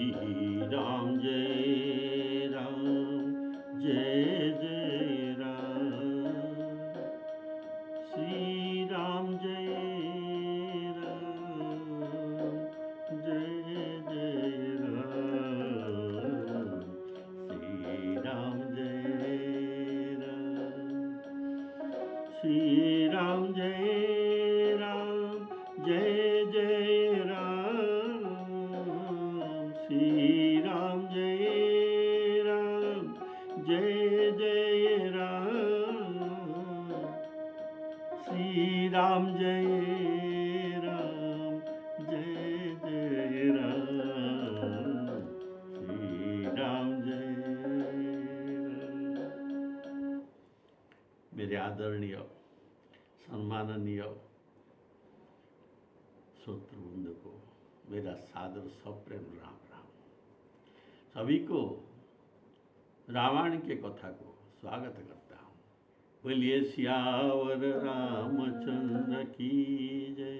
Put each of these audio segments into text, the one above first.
श्री राम जय राम जय जय राम। श्री राम जय राम जय जय राम। श्री राम जय राम। श्री राम जय राम जय जय राम। श्री राम जय राम जय जय राम। श्री राम जय राम जय जय राम। श्री राम जय राम। मेरे आदरणीय सम्माननीय श्रोतृवृंद को मेरा सादर सप्रेम राम राम। सभी को रामायण के कथा को स्वागत करता हूँ। बोलिए सियावर रामचंद्र की जय।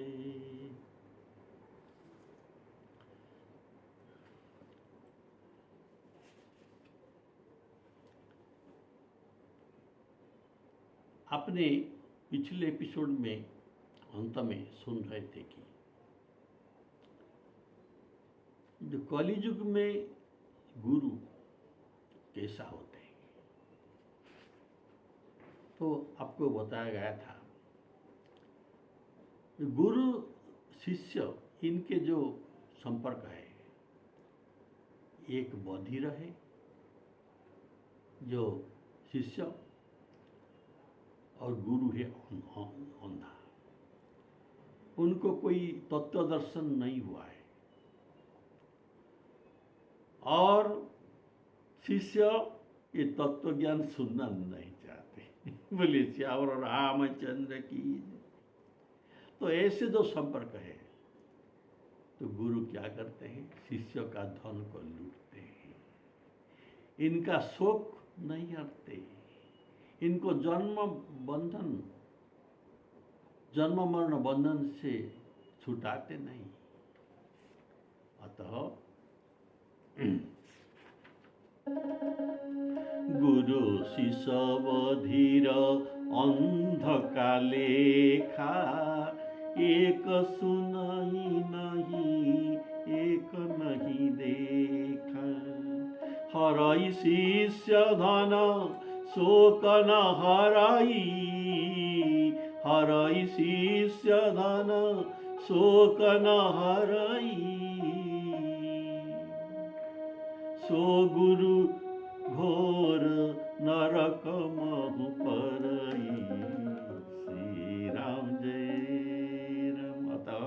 आपने पिछले एपिसोड में अंत में सुन रहे थे कि जो कलियुग में गुरु कैसा होते हैं, तो आपको बताया गया था गुरु शिष्य इनके जो संपर्क है, एक बधिर है जो शिष्य, और गुरु है अंधा। उनको कोई तत्व दर्शन नहीं हुआ है और शिष्य ये तत्व ज्ञान सुनना नहीं चाहते। बोलिए श्यावर रामचंद्र की। तो ऐसे दो संपर्क है, तो गुरु क्या करते हैं, शिष्य का धन को लूटते हैं, इनका शोक नहीं हटते, इनको जन्म मरण बंधन से छुटाते नहीं। अतः गुरु शिष्य बधिर अंध का लेखा, एक सुनहि नहीं एक नहीं देखा। हरई शिष्य धन शोक न हरई, हरई शिष्य धन शोक न हरई। सो गुरु घोर नरक महु परई। श्री राम जय राम। अतः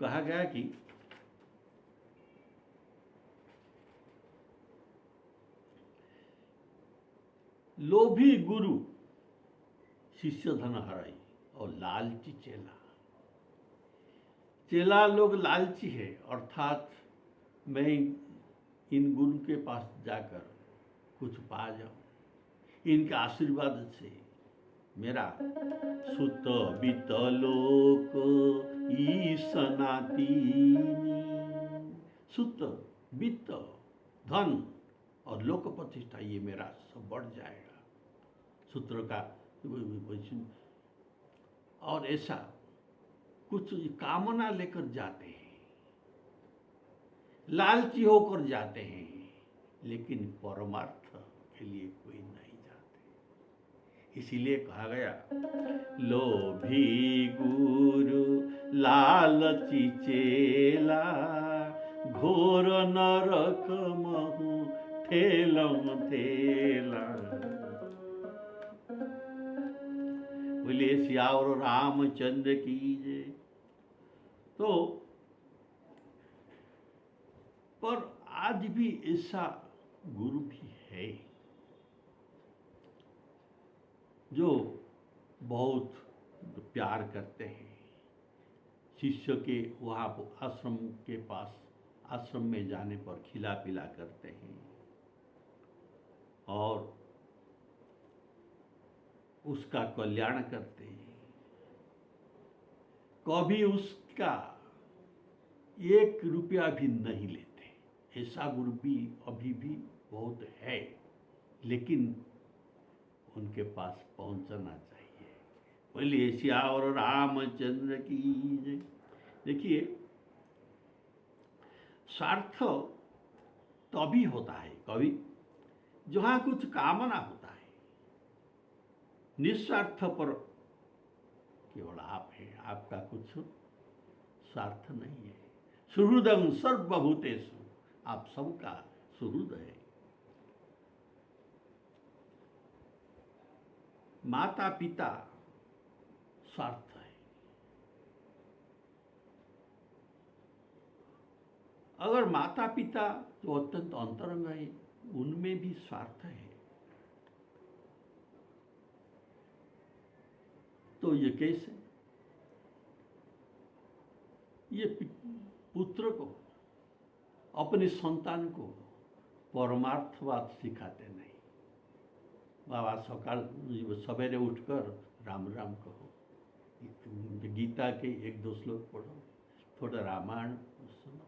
कहा गया कि लोभी गुरु शिष्य धन हराई और लालची चेला। चेला लोग लालची है, अर्थात मैं इन गुरु के पास जाकर कुछ पा जाऊं, इनके आशीर्वाद से मेरा सुत बित लोक ईसनाती। सुत वित्त धन और लोक प्रतिष्ठा ये मेरा सब बढ़ जाएगा। सूत्र का और ऐसा कुछ कामना लेकर जाते हैं, लालची होकर जाते हैं, लेकिन परमार्थ के लिए कोई नहीं जाते। इसीलिए कहा गया लोभी गुरु लालची चेला, घोर नरक महु ठेलम ठेला। बोलिए सियावर रामचंद्र की जय। तो पर आज भी ऐसा गुरु भी है जो बहुत प्यार करते हैं, शिष्य के वहाँ आश्रम के पास आश्रम में जाने पर खिला पिला करते हैं और उसका कल्याण करते हैं। कभी उसका एक रुपया भी नहीं लेते। ऐसा गुरु भी अभी भी बहुत है, लेकिन उनके पास पहुंचना चाहिए। बोलिए श्यावर रामचंद्र की जय। देखिए, स्वार्थ तभी होता है कभी जहाँ कुछ कामना होता है। निस्वार्थ पर केवल आप हैं, आपका कुछ स्वार्थ नहीं है। सुहृदं सर्वभूतेषु, आप सबका सुहृद है। माता पिता स्वार्थ है। अगर माता पिता जो अत्यंत अंतरंग है, उनमें भी स्वार्थ है, तो ये कैसे? ये पुत्र को, अपने संतान को परमार्थवाद सिखाते नहीं। बाबा सकाल सवेरे उठकर राम राम कहो, गीता के 1-2 श्लोक पढ़ो, थोड़ा रामायण सुनो,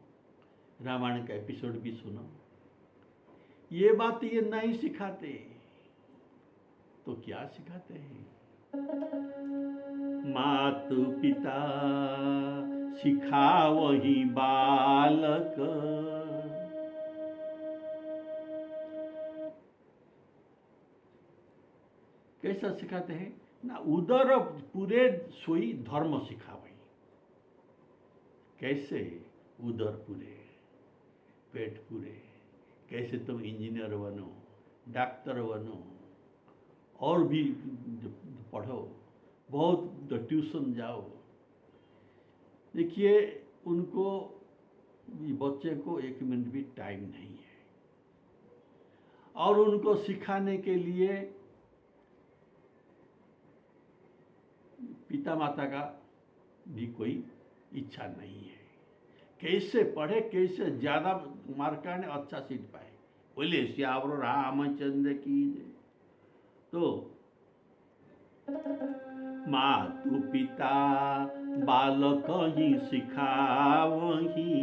रामायण का एपिसोड भी सुनो। ये बात ये नहीं सिखाते, तो क्या सिखाते हैं? मातु पिता सिखावहि बालक, कैसा सिखाते हैं ना? उदर पूरे सोई धर्म सिखावही। कैसे उदर पूरे, पेट पूरे? कैसे तुम इंजीनियर बनो, डॉक्टर बनो, और भी पढ़ो, बहुत ट्यूशन जाओ। देखिए, उनको, बच्चे को 1 मिनट भी टाइम नहीं है, और उनको सिखाने के लिए पिता माता का भी कोई इच्छा नहीं है। कैसे पढ़े, कैसे ज़्यादा मार्क आने, अच्छा सीट पाए। बोले श्यावर रामचंद्र की जय। तो मातु पिता बालक ही सिखावही,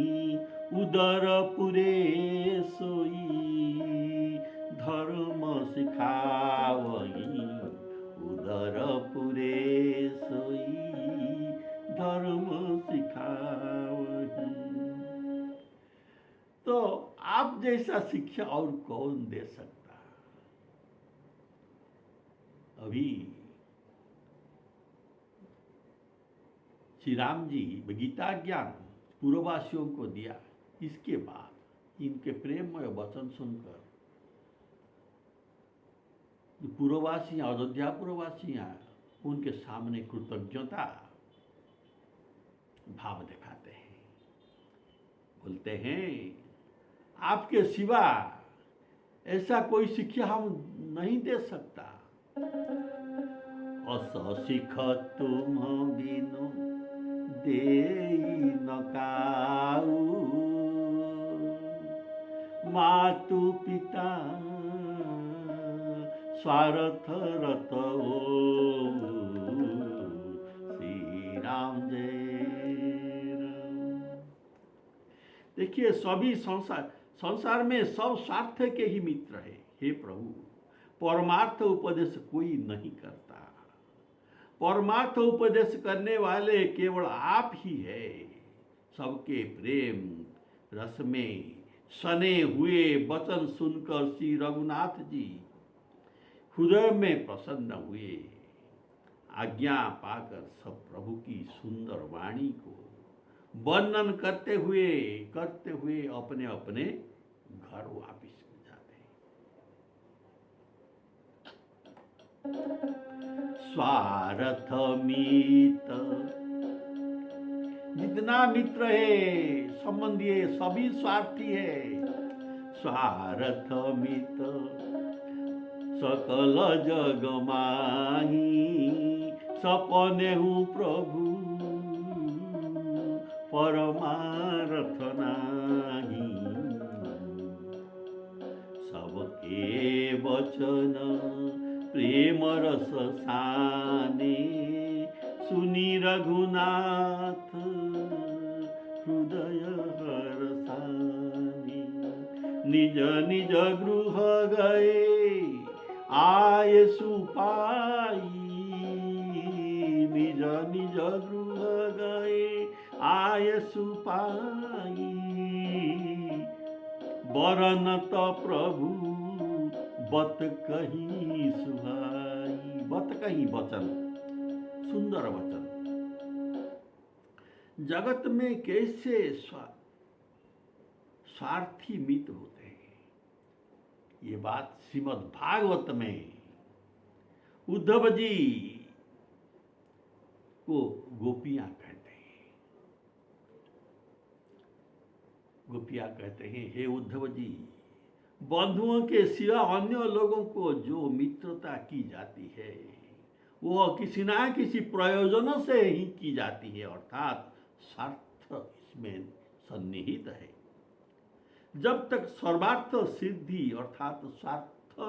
उदर पुरे सोई धर्म सिखावही, उदर पुरे सोई धर्म सिखावही। तो आप जैसा शिक्षा और कौन दे सकता? अभी श्री राम जी गीता ज्ञान पूर्ववासियों को दिया, इसके बाद इनके प्रेममय वचन सुनकर पूर्ववासियाँ, अयोध्या पूर्ववासियाँ उनके सामने कृतज्ञता भाव दिखाते हैं। बोलते हैं, आपके सिवा ऐसा कोई शिक्षा हम नहीं दे सकता। अस सिख तुम बिनु देई न काऊ, मातु पिता स्वार्थ रत हो। श्री राम जय राम। देखिए, सभी संसार में सब स्वार्थ के ही मित्र है। हे प्रभु, परमार्थ उपदेश कोई नहीं करता। परमार्थ उपदेश करने वाले केवल आप ही है। सबके प्रेम रस में सने हुए वचन सुनकर श्री रघुनाथ जी हृदय में प्रसन्न हुए। आज्ञा पाकर सब प्रभु की सुंदर वाणी को वर्णन करते हुए अपने अपने घर वापिस जाते। स्वार्थ मित, जितना मित्र है, संबंधी है, सभी स्वार्थी है। स्वार्थ मित सकल जग माही, सपने हूँ प्रभु परमार्थ नाही। सबके वचन प्रेम रस साने, सुनी रघुनाथ हृदय निज निज गृह गए आए सुपाई, निज निज गृह गए आय सुपाई, वरन त प्रभु बत कहीं सुहाई। बत कहीं वचन, सुंदर वचन। जगत में कैसे स्वार्थी मित्र होते हैं, ये बात श्रीमद् भागवत में उद्धव जी को गोपियां कहते हैं। गोपियां कहते हैं, हे उद्धव जी, बंधुओं के सिवा अन्य लोगों को जो मित्रता की जाती है वो किसी ना किसी प्रयोजनों से ही की जाती है, अर्थात स्वार्थ इसमें सन्निहित है। जब तक सर्वार्थ सिद्धि अर्थात स्वार्थ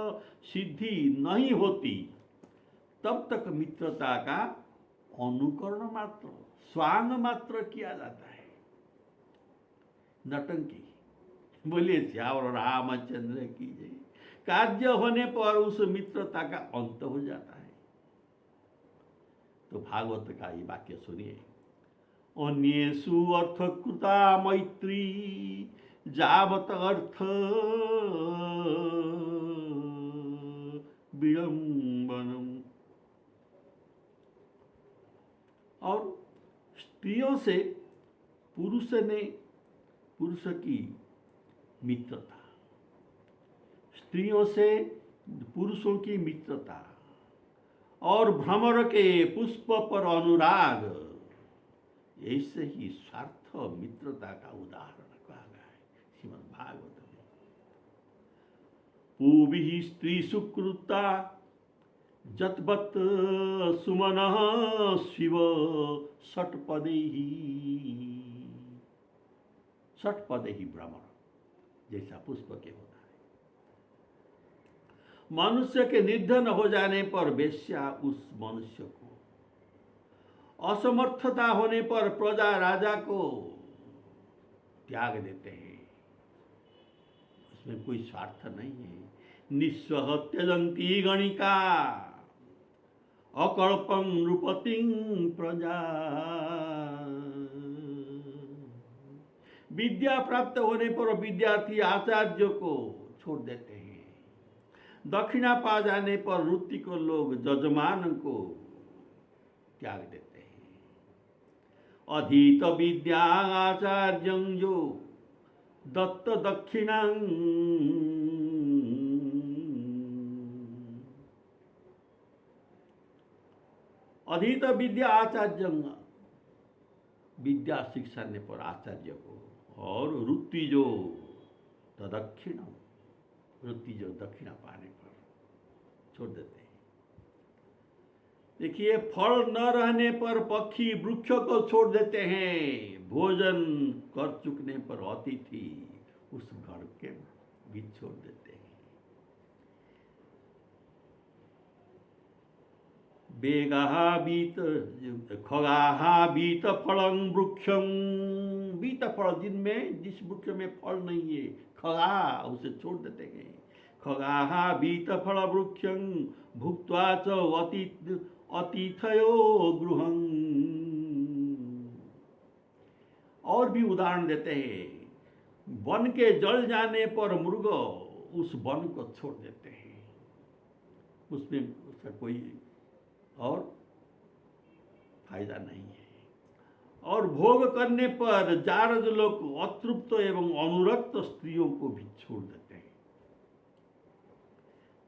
सिद्धि नहीं होती तब तक मित्रता का अनुकरण मात्र, स्वांग मात्र किया जाता है, नटंकी। बोलिए श्यावर रामचंद्र की जय। कार्य होने पर उस मित्रता का अंत हो जाता है। तो भागवत का ये वाक्य सुनिए, अन्येषु अर्थकृता मैत्री जावत अर्थ विडंबनम। और स्त्रियों से पुरुष की मित्रता, स्त्रियों से पुरुषों की मित्रता और भ्रमर के पुष्प पर अनुराग, ऐसे ही स्वार्थ मित्रता का उदाहरण कहा गया है श्रीमद् भागवत में। पूर्वी स्त्री सुकृता जतवत सुमन शिव षटपदे ही भ्रमर, जैसा पुष्प के होता है। मनुष्य के निर्धन हो जाने पर वेश्या उस मनुष्य को, असमर्थता होने पर प्रजा राजा को त्याग देते हैं, उसमें कोई स्वार्थ नहीं है। निस्वह त्यजंती गणिका अकल्पं नृपतिं प्रजा। विद्या प्राप्त होने पर विद्यार्थी आचार्य को छोड़ देते हैं, दक्षिणा पा जाने पर वृत्ति को लोग जजमान को त्याग देते हैं। अधीत विद्या आचार्यं जो दत्त दक्षिणां, अधीत विद्या आचार्यं, विद्या शिक्षा ने पर आचार्य को, और वृत्ति जो तदक्षिणम, वृत्ति जो दक्षिणा पाने पर छोड़ देते हैं। देखिए, फल न रहने पर पक्षी वृक्ष को छोड़ देते हैं, भोजन कर चुकने पर अतिथि उस घर के भी छोड़ देते हैं। बेगाहा बीत खगाहा बीत फलं वृक्षं, बीत फल, जिनमें जिस वृक्ष में फल नहीं है, खगा उसे छोड़ देते हैं। खगाहा बीत फल वृक्षं भुक्त्वा च अतिथयो गृहं। और भी उदाहरण देते हैं, वन के जल जाने पर मृग उस वन को छोड़ देते हैं, उसमें उसका कोई और फायदा नहीं है। और भोग करने पर जारद लोग अतृप्त एवं अनुरक्त स्त्रियों को भी छोड़ देते हैं।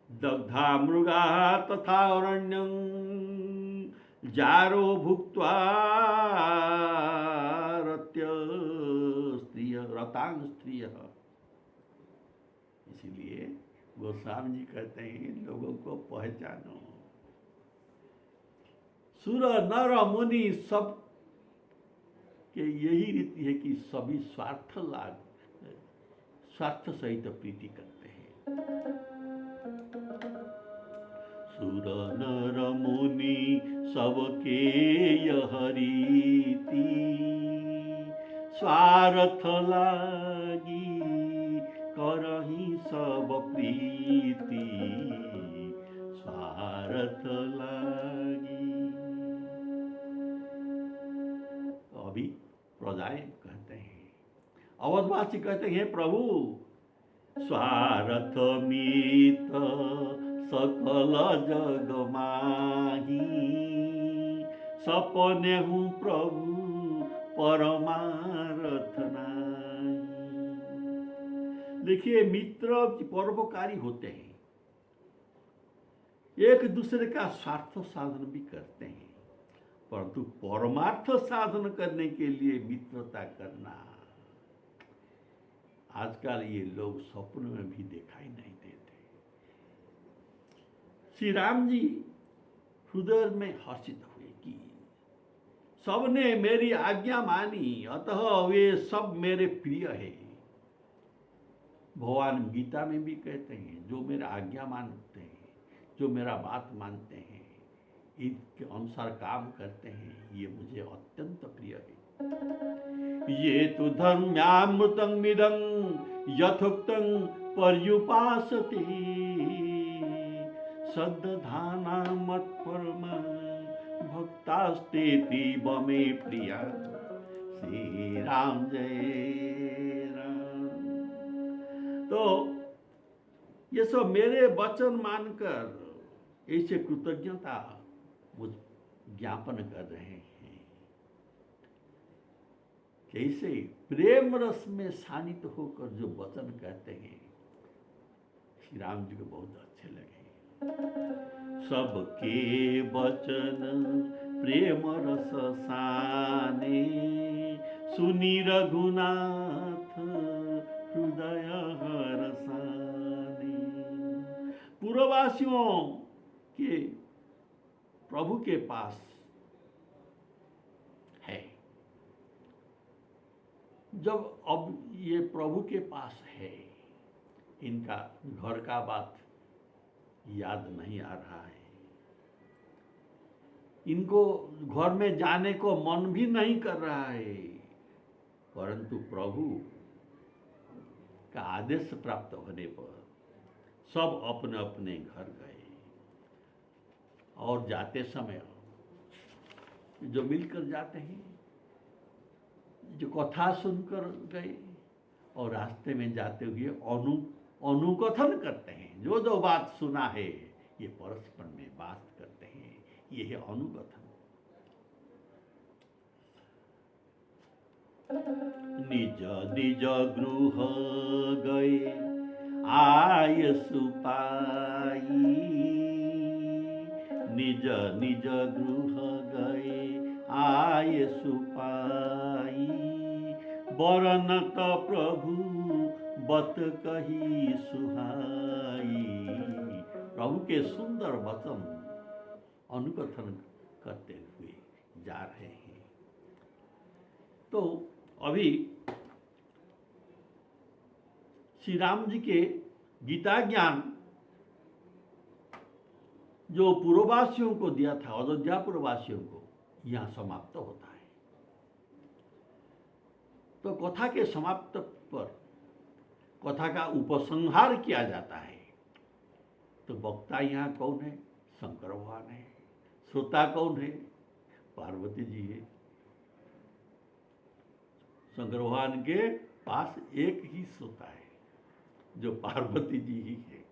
दग्धा मृगा तथा अरण्यं जारो भुक्त्वा रतांग स्त्रिय। इसीलिए गोस्वामी जी कहते हैं, लोगों को पहचानो। सुर नर मुनि सब के यही रीति है कि सभी स्वार्थ सहित प्रीति करते हैं। सुर नर मुनि सबके यह रीति, स्वार्थ लागी करही सब प्रीति स्वार्थ लागी। अभी प्रजाएं कहते हैं, अवधवासी कहते हैं, प्रभु स्वार्थ मित सकल जग माही, सपने हूँ प्रभु परमार्थ नाही। देखिए, मित्र परोपकारी होते हैं, एक दूसरे का स्वार्थ साधन भी करते हैं, परंतु परमार्थ साधन करने के लिए मित्रता करना आजकल ये लोग स्वप्न में भी दिखाई नहीं देते। श्री राम जी हृदय में हर्षित हुए कि सबने मेरी आज्ञा मानी, अतः वे सब मेरे प्रिय है। भगवान गीता में भी कहते हैं, जो मेरा आज्ञा मानते हैं, जो मेरा बात मानते हैं, इनके अनुसार काम करते हैं, ये मुझे अत्यंत प्रिय है। ये तो धर्म्यामृतं मिदं यथोक्तं पर्युपासते, सद्दधाना मत्परम भक्तास्तेति बमे प्रिया। श्री राम जय राम। तो ये सब मेरे वचन मानकर ऐसे कृतज्ञता मुझ ज्ञापन कर रहे हैं। कैसे प्रेम रस में शानित होकर जो वचन कहते हैं, श्री राम जी को बहुत अच्छे लगे। सबके वचन प्रेम रस साने, सुनी रघुनाथ हृदय हरसाने। पूर्ववासियों के प्रभु के पास है, जब अब ये प्रभु के पास है, इनका घर का बात याद नहीं आ रहा है, इनको घर में जाने को मन भी नहीं कर रहा है, परंतु प्रभु का आदेश प्राप्त होने पर सब अपने अपने घर गए और जाते समय जो मिलकर जाते हैं, जो कथा सुनकर गए और रास्ते में जाते हुए अनुकथन करते हैं। जो जो बात सुना है ये परस्पर में बात करते हैं, ये है अनुकथन। निज निज गृह गए आय सुपाई, निज निज गृह गए आय सुपाई, बरनत प्रभु बत कही सुहाई। प्रभु के सुंदर वचन अनुकथन करते हुए जा रहे हैं। तो अभी श्री राम जी के गीता ज्ञान जो पूर्ववासियों को दिया था, अयोध्या पूर्ववासियों को, यहाँ समाप्त होता है। तो कथा के समाप्त पर कथा का उपसंहार किया जाता है। तो वक्ता यहाँ कौन है? शंकर भगवान है। श्रोता कौन है? पार्वती जी है। शंकर भगवान के पास एक ही श्रोता है जो पार्वती जी ही है।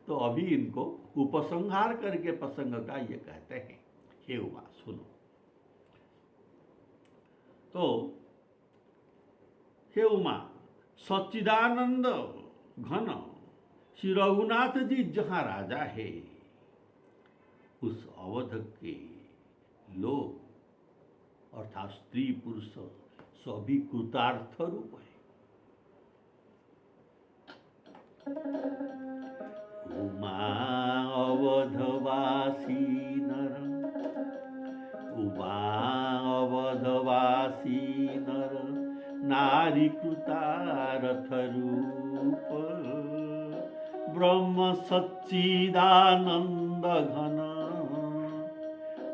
तो अभी इनको उपसंहार करके प्रसंग का ये कहते हैं, हे उमा सुनो। तो हे उमा, सच्चिदानंद घन श्री रघुनाथ जी जहाँ राजा है, उस अवध के लोग अर्थात स्त्री पुरुष सभी कृतार्थ रूप है। उमा अवधवासी नर, उमा अवधवासी नर, नारी कृतार्थ रूप, ब्रह्म सच्चिदानंद घन,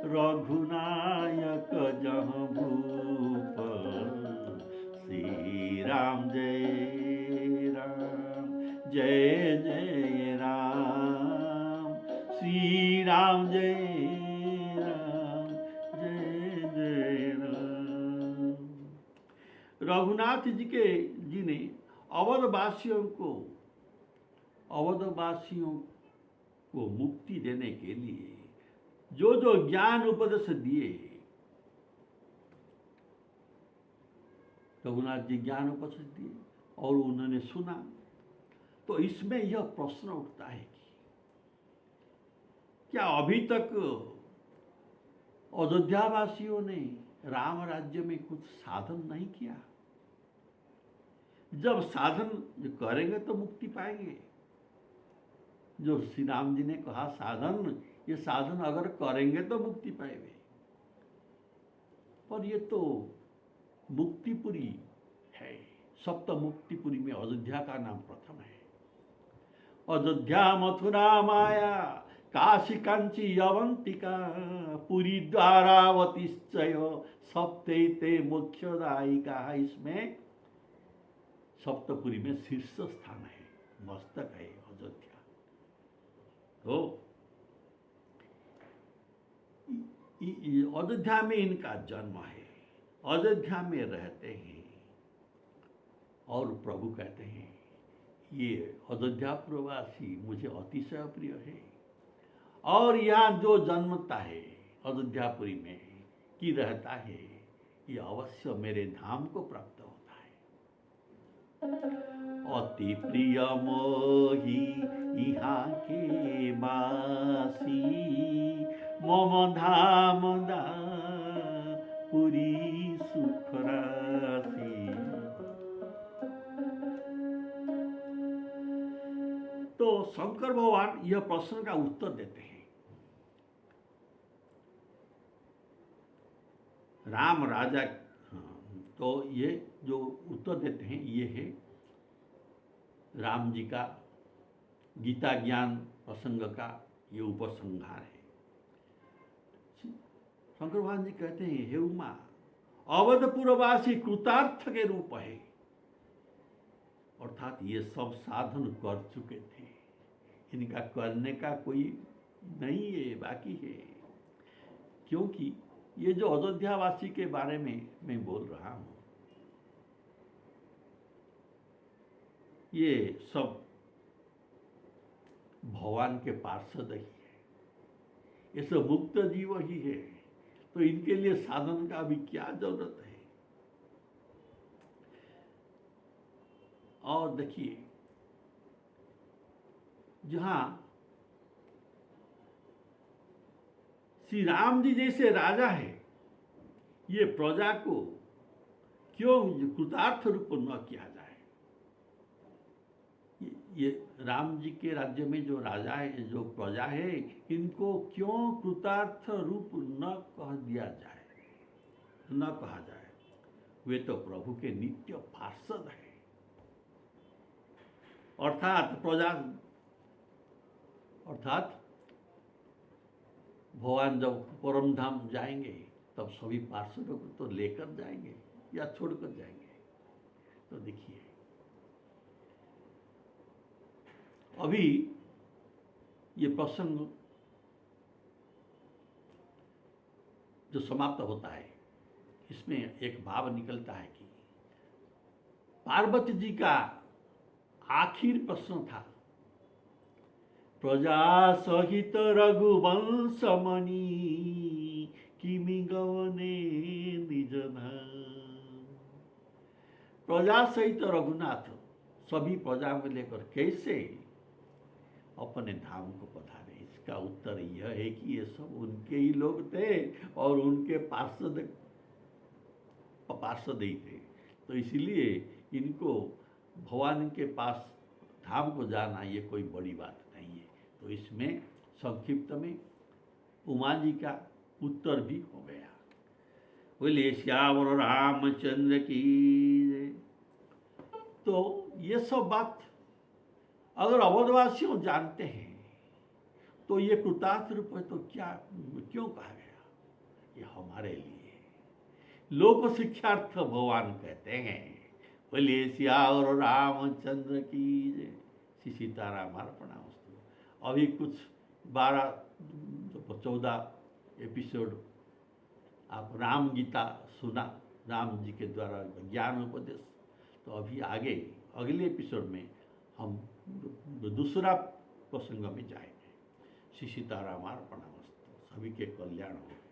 रघुनायक जहाँ भूप। श्री राम जय राम। जय जय राम, श्री राम जय राम, जय जय राम। रघुनाथ जी ने अवधवासियों को मुक्ति देने के लिए जो जो ज्ञान उपदेश दिए, रघुनाथ जी ज्ञान उपदेश दिए और उन्होंने सुना। तो इसमें यह प्रश्न उठता है कि क्या अभी तक अयोध्यावासियों ने राम राज्य में कुछ साधन नहीं किया? जब साधन करेंगे तो मुक्ति पाएंगे। जो श्री राम जी ने कहा साधन, ये साधन अगर करेंगे तो मुक्ति पाएंगे। पर ये तो मुक्तिपुरी है, सप्त मुक्तिपुरी में अयोध्या का नाम प्रथम है। अयोध्या मथुरा माया काशी कांची अवंतिका पुरी द्वारावतीश्चय सप्तैते मोक्षदायिका। इसमें सप्तपुरी में शीर्ष स्थान है, मस्तक है अयोध्या। तो अयोध्या में इनका जन्म है, अयोध्या में रहते हैं और प्रभु कहते हैं ये अयोध्या प्रवासी मुझे अतिशय प्रिय है और यहाँ जो जन्मता है अयोध्यापुरी में कि रहता है, ये अवश्य मेरे धाम को प्राप्त होता है। अति प्रिय मोही यहाँ के बासी मम धाम पुरी सुख राशि। तो शंकर भगवान यह प्रश्न का उत्तर देते हैं। राम राजा, तो ये जो उत्तर देते हैं ये है राम जी का गीता ज्ञान प्रसंग का ये उपसंहार है। शंकर भगवान जी कहते हैं हे उमा, अवधपुरवासी कृतार्थ के रूप है, अर्थात ये सब साधन कर चुके थे, इनका करने का कोई नहीं है, बाकी है। क्योंकि ये जो अयोध्यावासी के बारे में मैं बोल रहा हूं, ये सब भगवान के पार्षद ही है, ये सब मुक्त जीव ही है। तो इनके लिए साधन का अभी क्या जरूरत है? और देखिए, जहां श्री राम जी जैसे राजा है, ये प्रजा को क्यों कृतार्थ रूप न किया जाए? ये राम जी के राज्य में जो राजा है, जो प्रजा है, इनको क्यों कृतार्थ रूप न कह दिया जाए, न कहा जाए? वे तो प्रभु के नित्य पार्षद है। अर्थात प्रजा, अर्थात भगवान जब परम धाम जाएंगे तब सभी पार्षदों को तो लेकर जाएंगे या छोड़कर जाएंगे। तो देखिए, अभी ये प्रसंग जो समाप्त होता है, इसमें एक भाव निकलता है कि पार्वती जी का आखिर प्रश्न था, प्रजा सहित रघुवंश मणि किमि गवने निज धाम। प्रजा सहित रघुनाथ सभी प्रजा को लेकर कैसे अपने धाम को पधारे? इसका उत्तर यह है कि ये सब उनके ही लोग थे और उनके पार्षद ही थे। तो इसलिए इनको भगवान के पास धाम को जाना ये कोई बड़ी बात नहीं है। तो इसमें संक्षिप्त में उमा जी का उत्तर भी हो गया। बोले श्यावर रामचंद्र की। तो ये सब बात अगर अवधवासियों जानते हैं तो ये कृतार्थ रूप है, तो क्या क्यों कहा गया? ये हमारे लिए लोक शिक्षार्थ भगवान कहते हैं। बोले श्यावर रामचंद्र की। श्री सीतारामार्पणामस्तु। अभी कुछ 12-14 एपिसोड आप राम गीता सुना, राम जी के द्वारा ज्ञान उपदेश। तो अभी आगे अगले एपिसोड में हम दूसरा प्रसंग में जाएंगे। श्री सीतारामार्पणामस्तु। सभी के कल्याण हो।